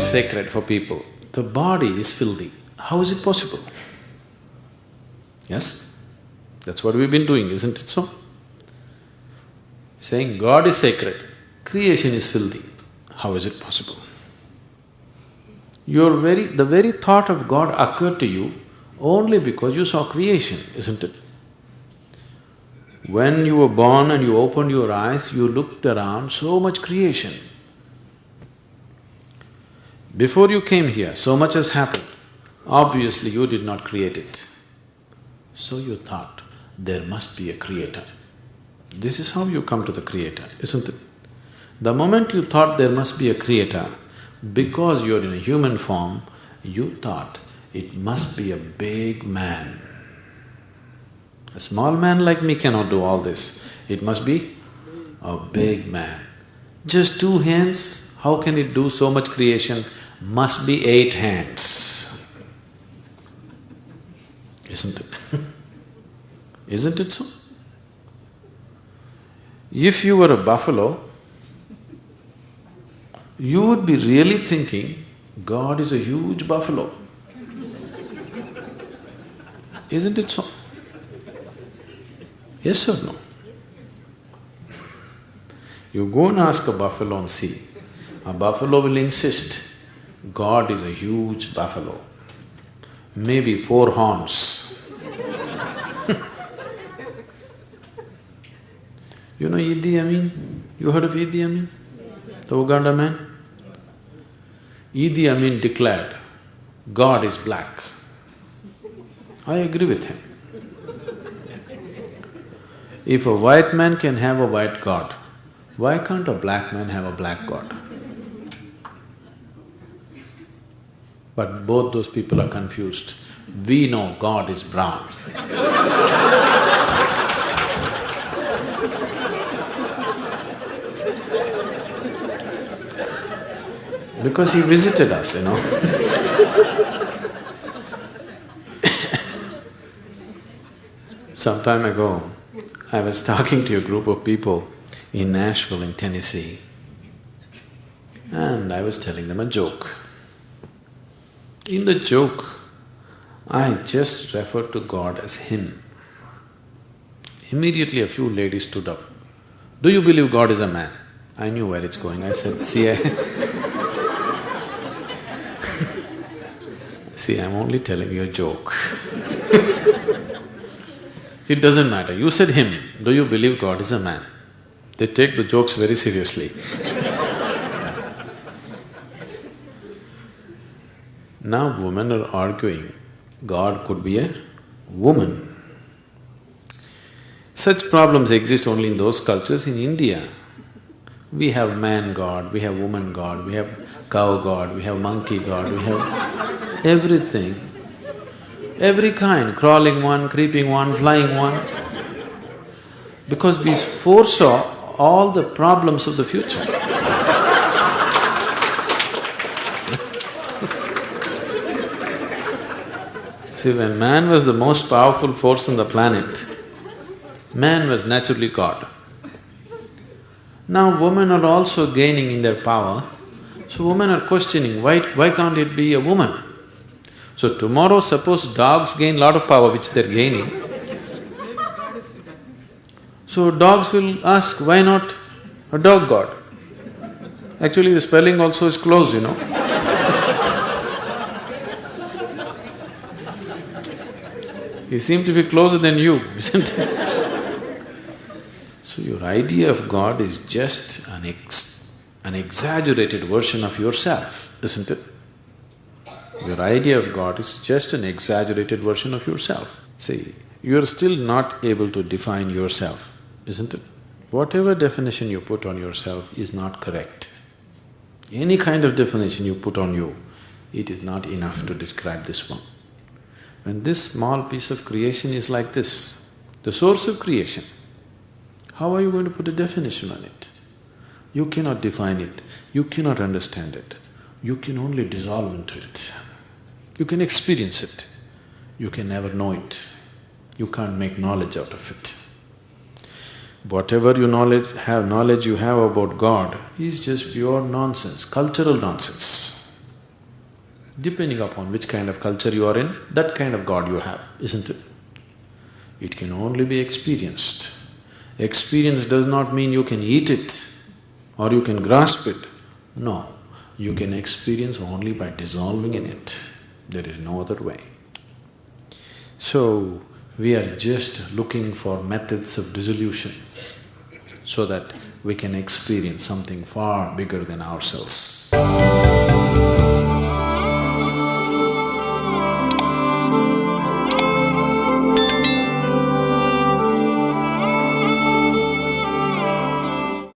sacred for people. The body is filthy. How is it possible? Yes? That's what we've been doing, isn't it so? Saying God is sacred, creation is filthy. How is it possible? The very thought of God occurred to you only because you saw creation, isn't it? When you were born and you opened your eyes, you looked around, so much creation. Before you came here, so much has happened. Obviously, you did not create it. So you thought, there must be a creator. This is how you come to the creator, isn't it? The moment you thought there must be a creator, because you're in a human form, you thought it must be a big man. A small man like me cannot do all this. It must be a big man. Just 2 hands, how can it do so much creation? Must be 8 hands. Isn't it? Isn't it so? If you were a buffalo, you would be really thinking, God is a huge buffalo. Isn't it so? Yes or no? You go and ask a buffalo and see. A buffalo will insist, God is a huge buffalo, maybe 4 horns. You know Idi Amin? You heard of Idi Amin? The Uganda man? Idi Amin declared, God is black. I agree with him. If a white man can have a white God, why can't a black man have a black God? But both those people are confused. We know God is brown. Because he visited us, you know. Some time ago, I was talking to a group of people in Nashville in Tennessee, and I was telling them a joke. In the joke, I just referred to God as Him. Immediately a few ladies stood up. Do you believe God is a man? I knew where it's going. I said, see, I'm only telling you a joke. It doesn't matter. You said Him. Do you believe God is a man? They take the jokes very seriously. Now women are arguing, God could be a woman. Such problems exist only in those cultures. In India, we have man God, we have woman God, we have cow God, we have monkey God, we have everything. Every kind, crawling one, creeping one, flying one. Because we foresaw all the problems of the future. See, when man was the most powerful force on the planet, man was naturally God. Now women are also gaining in their power, so women are questioning, why can't it be a woman? So tomorrow suppose dogs gain lot of power which they're gaining, so dogs will ask, why not a dog god? Actually the spelling also is close, you know. He seemed to be closer than you, isn't it? So your idea of God is just an exaggerated version of yourself, isn't it? Your idea of God is just an exaggerated version of yourself. See, you're still not able to define yourself, isn't it? Whatever definition you put on yourself is not correct. Any kind of definition you put on you, it is not enough to describe this one. When this small piece of creation is like this, the source of creation, how are you going to put a definition on it? You cannot define it, you cannot understand it, you can only dissolve into it. You can experience it, you can never know it, you can't make knowledge out of it. Whatever knowledge you have about God is just pure nonsense, cultural nonsense. Depending upon which kind of culture you are in, that kind of God you have, isn't it? It can only be experienced. Experience does not mean you can eat it or you can grasp it. No, you can experience only by dissolving in it. There is no other way. So, we are just looking for methods of dissolution so that we can experience something far bigger than ourselves.